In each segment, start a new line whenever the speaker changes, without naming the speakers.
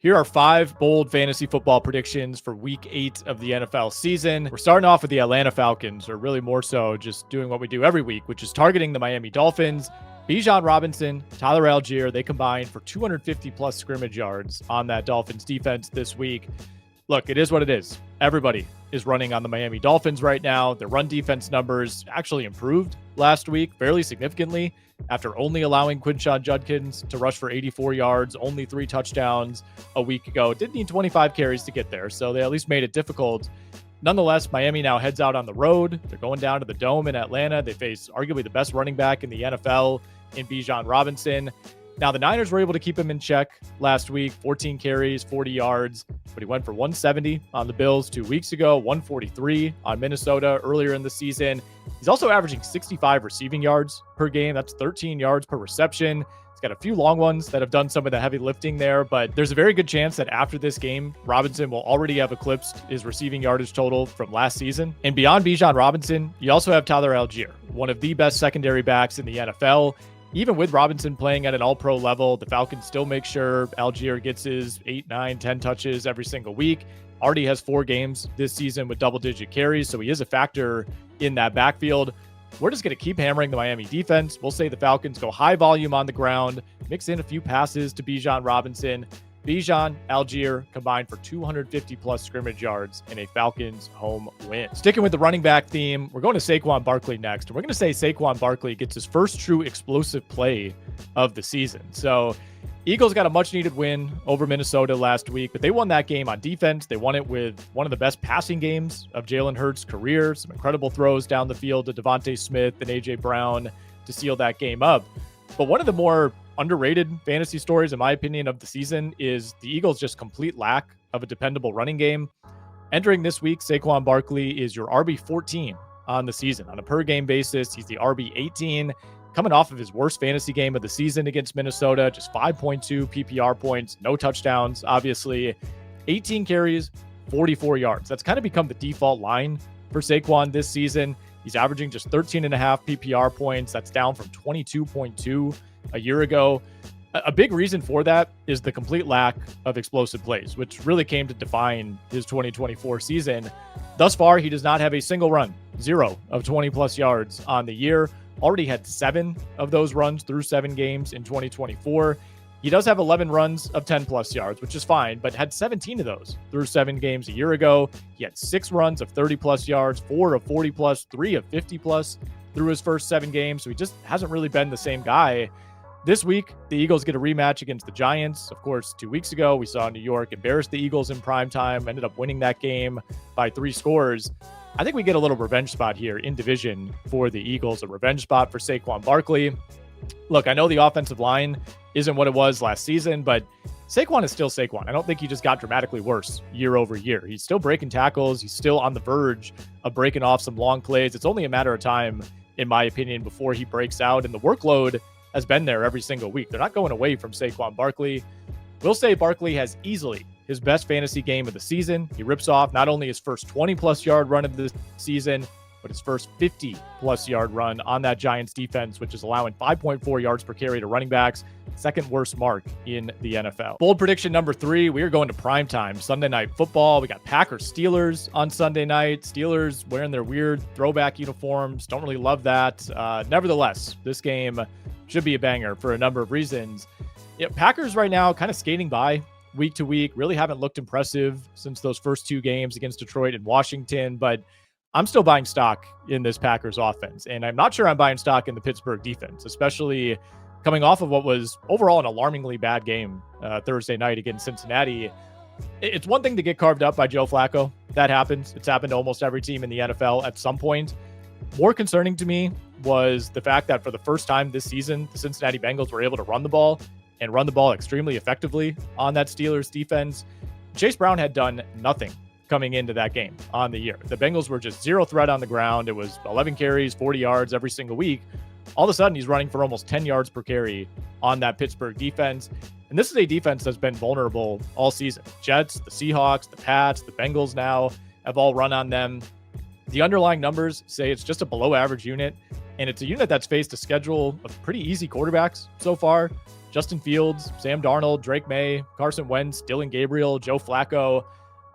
Here are 5 bold fantasy football predictions for week 8 of the NFL season. We're starting off with the Atlanta Falcons, or really more so just doing what we do every week, which is targeting the Miami Dolphins. Bijan Robinson, Tyler Algier, they combined for 250 plus scrimmage yards on that Dolphins defense this week. Look, it is what it is. Everybody is running on the Miami Dolphins right now. Their run defense numbers actually improved last week fairly significantly after only allowing Quinshon Judkins to rush for 84 yards, only 3 touchdowns a week ago. Did need 25 carries to get there, so they at least made it difficult. Nonetheless, Miami now heads out on the road. They're going down to the Dome in Atlanta. They face arguably the best running back in the NFL in Bijan Robinson. Now, the Niners were able to keep him in check last week, 14 carries, 40 yards, but he went for 170 on the Bills 2 weeks ago, 143 on Minnesota earlier in the season. He's also averaging 65 receiving yards per game. That's 13 yards per reception. He's got a few long ones that have done some of the heavy lifting there, but there's a very good chance that after this game, Robinson will already have eclipsed his receiving yardage total from last season. And beyond Bijan Robinson, you also have Tyler Algier, one of the best secondary backs in the NFL. Even with Robinson playing at an all-pro level, the Falcons still make sure Algier gets his 8, 9, 10 touches every single week. Already has 4 games this season with double-digit carries, so he is a factor in that backfield. We're just going to keep hammering the Miami defense. We'll say the Falcons go high volume on the ground, mix in a few passes to Bijan Robinson. Bijan, Algier combined for 250 plus scrimmage yards in a Falcons home win. Sticking with the running back theme, we're going to Saquon Barkley next. And we're going to say Saquon Barkley gets his first true explosive play of the season. So Eagles got a much needed win over Minnesota last week, but they won that game on defense. They won it with one of the best passing games of Jalen Hurts' career. Some incredible throws down the field to Devontae Smith and AJ Brown to seal that game up. But one of the more underrated fantasy stories, in my opinion, of the season is the Eagles' just complete lack of a dependable running game. Entering this week, Saquon Barkley is your RB14 on the season. On a per-game basis, he's the RB18, coming off of his worst fantasy game of the season against Minnesota, just 5.2 PPR points, no touchdowns, obviously. 18 carries, 44 yards. That's kind of become the default line for Saquon this season. He's averaging just 13.5 PPR points. That's down from 22.2 a year ago. A big reason for that is the complete lack of explosive plays, which really came to define his 2024 season. Thus far, he does not have a single run, 0 of 20 plus yards on the year. Already had 7 of those runs through 7 games in 2024. He does have 11 runs of 10 plus yards, which is fine, but had 17 of those through 7 games a year ago. He had 6 runs of 30 plus yards, 4 of 40 plus, 3 of 50 plus through his first 7 games. So he just hasn't really been the same guy. This week, the Eagles get a rematch against the Giants. Of course, 2 weeks ago, we saw New York embarrass the Eagles in primetime, ended up winning that game by 3 scores. I think we get a little revenge spot here in division for the Eagles, a revenge spot for Saquon Barkley. Look, I know the offensive line isn't what it was last season, but Saquon is still Saquon. I don't think he just got dramatically worse year over year. He's still breaking tackles. He's still on the verge of breaking off some long plays. It's only a matter of time, in my opinion, before he breaks out, and the workload has been there every single week. They're not going away from Saquon Barkley. We'll say Barkley has easily his best fantasy game of the season. He rips off not only his first 20-plus yard run of the season, but his first 50-plus yard run on that Giants defense, which is allowing 5.4 yards per carry to running backs, second worst mark in the NFL. Bold prediction number 3, we are going to primetime Sunday Night Football. We got Packers-Steelers on Sunday night. Steelers wearing their weird throwback uniforms. Don't really love that. Nevertheless, this game should be a banger for a number of reasons. Packers right now kind of skating by week to week, really haven't looked impressive since those first 2 games against Detroit and Washington, but I'm still buying stock in this Packers offense, and I'm not sure I'm buying stock in the Pittsburgh defense, especially coming off of what was overall an alarmingly bad game Thursday night against Cincinnati. It's one thing to get carved up by Joe Flacco. That happens. It's happened to almost every team in the NFL at some point. More concerning to me was the fact that for the first time this season, the Cincinnati Bengals were able to run the ball and run the ball extremely effectively on that Steelers defense. Chase Brown had done nothing coming into that game on the year. The Bengals were just 0 threat on the ground. It was 11 carries, 40 yards every single week. All of a sudden, he's running for almost 10 yards per carry on that Pittsburgh defense. And this is a defense that's been vulnerable all season. Jets, the Seahawks, the Pats, the Bengals now have all run on them. The underlying numbers say it's just a below average unit. And it's a unit that's faced a schedule of pretty easy quarterbacks so far. Justin Fields, Sam Darnold, Drake May, Carson Wentz, Dylan Gabriel, Joe Flacco.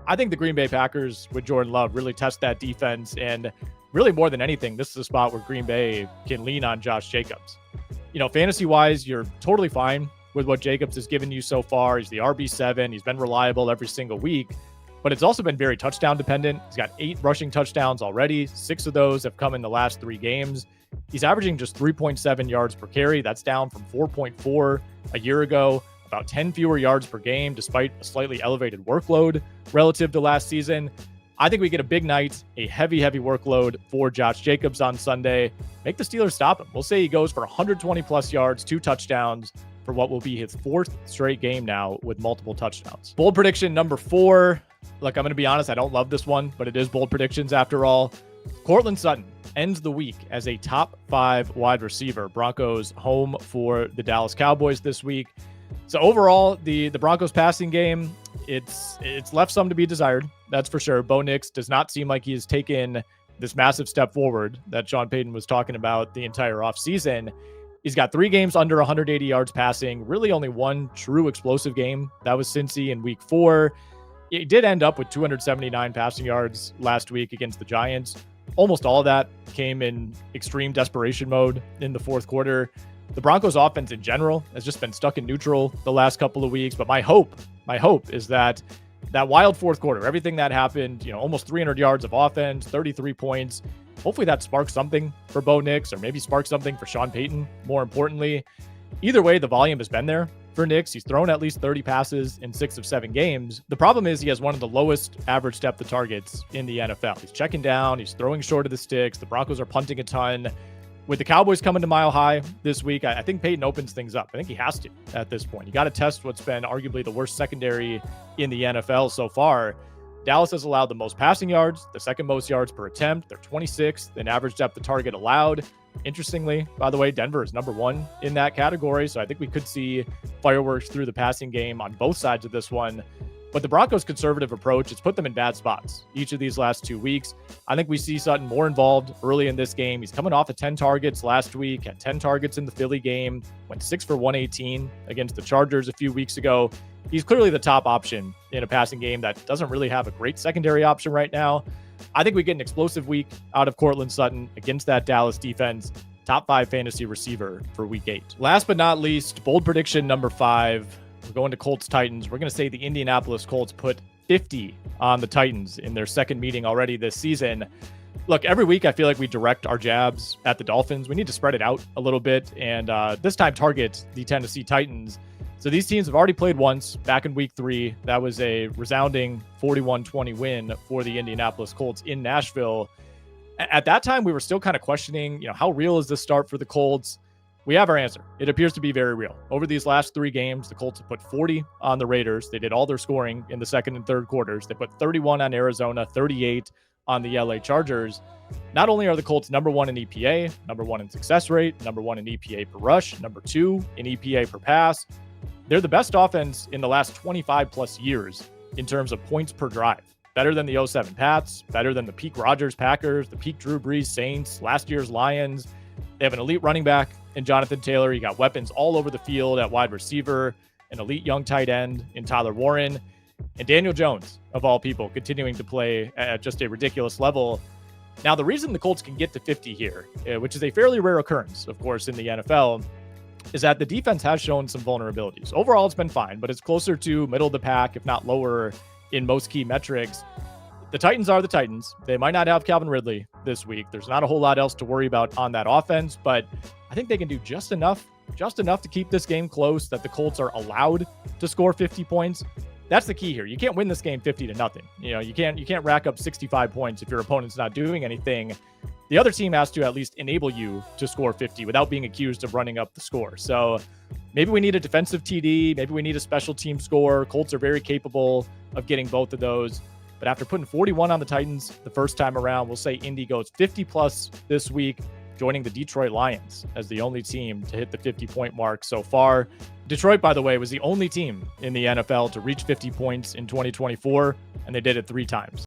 I think the Green Bay Packers with Jordan Love really test that defense. And really more than anything, this is a spot where Green Bay can lean on Josh Jacobs. Fantasy-wise, you're totally fine with what Jacobs has given you so far. He's the RB7. He's been reliable every single week. But it's also been very touchdown dependent. He's got 8 rushing touchdowns already. 6 of those have come in the last 3 games. He's averaging just 3.7 yards per carry. That's down from 4.4 a year ago. About 10 fewer yards per game, despite a slightly elevated workload relative to last season. I think we get a big night, a heavy workload for Josh Jacobs on Sunday. Make the Steelers stop him. We'll say he goes for 120 plus yards, 2 touchdowns for what will be his 4th straight game now with multiple touchdowns. Bold prediction number 4. Look, I'm going to be honest, I don't love this one, but it is bold predictions after all. Courland Sutton ends the week as a top 5 wide receiver. Broncos home for the Dallas Cowboys this week. So overall, the Broncos passing game, it's left some to be desired. That's for sure. Bo Nix does not seem like he has taken this massive step forward that Sean Payton was talking about the entire offseason. He's got 3 games under 180 yards passing, really only 1 true explosive game. That was Cincy in week 4. He did end up with 279 passing yards last week against the Giants. Almost all of that came in extreme desperation mode in the 4th quarter. The Broncos offense in general has just been stuck in neutral the last couple of weeks. But my hope is that wild 4th quarter, everything that happened, almost 300 yards of offense, 33 points. Hopefully that sparks something for Bo Nix, or maybe sparks something for Sean Payton, more importantly. Either way, the volume has been there for Nix. He's thrown at least 30 passes in 6 of 7 games. The problem is he has one of the lowest average depth of targets in the NFL. He's checking down. He's throwing short of the sticks. The Broncos are punting a ton. With the Cowboys coming to Mile High this week, I think Payton opens things up. I think he has to at this point. You got to test what's been arguably the worst secondary in the NFL so far. Dallas has allowed the most passing yards, the 2nd most yards per attempt. They're 26th in average depth of target allowed. Interestingly, by the way, Denver is number 1 in that category. So I think we could see fireworks through the passing game on both sides of this one. But the Broncos' conservative approach has put them in bad spots each of these last 2 weeks. I think we see Sutton more involved early in this game. He's coming off of 10 targets last week, had 10 targets in the Philly game, went 6 for 118 against the Chargers a few weeks ago. He's clearly the top option in a passing game that doesn't really have a great secondary option right now. I think we get an explosive week out of Courland Sutton against that Dallas defense. Top 5 fantasy receiver for week 8. Last but not least, bold prediction number 5. We're going to Colts Titans. We're going to say the Indianapolis Colts put 50 on the Titans in their 2nd meeting already this season. Look, every week I feel like we direct our jabs at the Dolphins. We need to spread it out a little bit and this time target the Tennessee Titans. So these teams have already played once back in week 3. That was a resounding 41-20 win for the Indianapolis Colts in Nashville. At that time, we were still kind of questioning, how real is this start for the Colts? We have our answer. It appears to be very real. Over these last 3 games, the Colts have put 40 on the Raiders. They did all their scoring in the 2nd and 3rd quarters. They put 31 on Arizona, 38 on the LA Chargers. Not only are the Colts number 1 in EPA, number 1 in success rate, number 1 in EPA per rush, number 2 in EPA per pass, they're the best offense in the last 25 plus years in terms of points per drive. Better than the 07 Pats, better than the peak Rodgers Packers, the peak Drew Brees Saints, last year's Lions. They have an elite running back in Jonathan Taylor. You got weapons all over the field at wide receiver, an elite young tight end in Tyler Warren, and Daniel Jones, of all people, continuing to play at just a ridiculous level. Now, the reason the Colts can get to 50 here, which is a fairly rare occurrence, of course, in the NFL, is that the defense has shown some vulnerabilities. Overall, it's been fine, but it's closer to middle of the pack, if not lower, in most key metrics. The Titans are the Titans. They might not have Calvin Ridley this week. There's not a whole lot else to worry about on that offense, but I think they can do just enough to keep this game close that the Colts are allowed to score 50 points. That's the key here. You can't win this game 50-0. You can't rack up 65 points if your opponent's not doing anything. The other team has to at least enable you to score 50 without being accused of running up the score. So maybe we need a defensive TD. Maybe we need a special team score. Colts are very capable of getting both of those. But after putting 41 on the Titans the first time around, we'll say Indy goes 50 plus this week, joining the Detroit Lions as the only team to hit the 50-point mark so far. Detroit, by the way, was the only team in the NFL to reach 50 points in 2024, and they did it 3 times.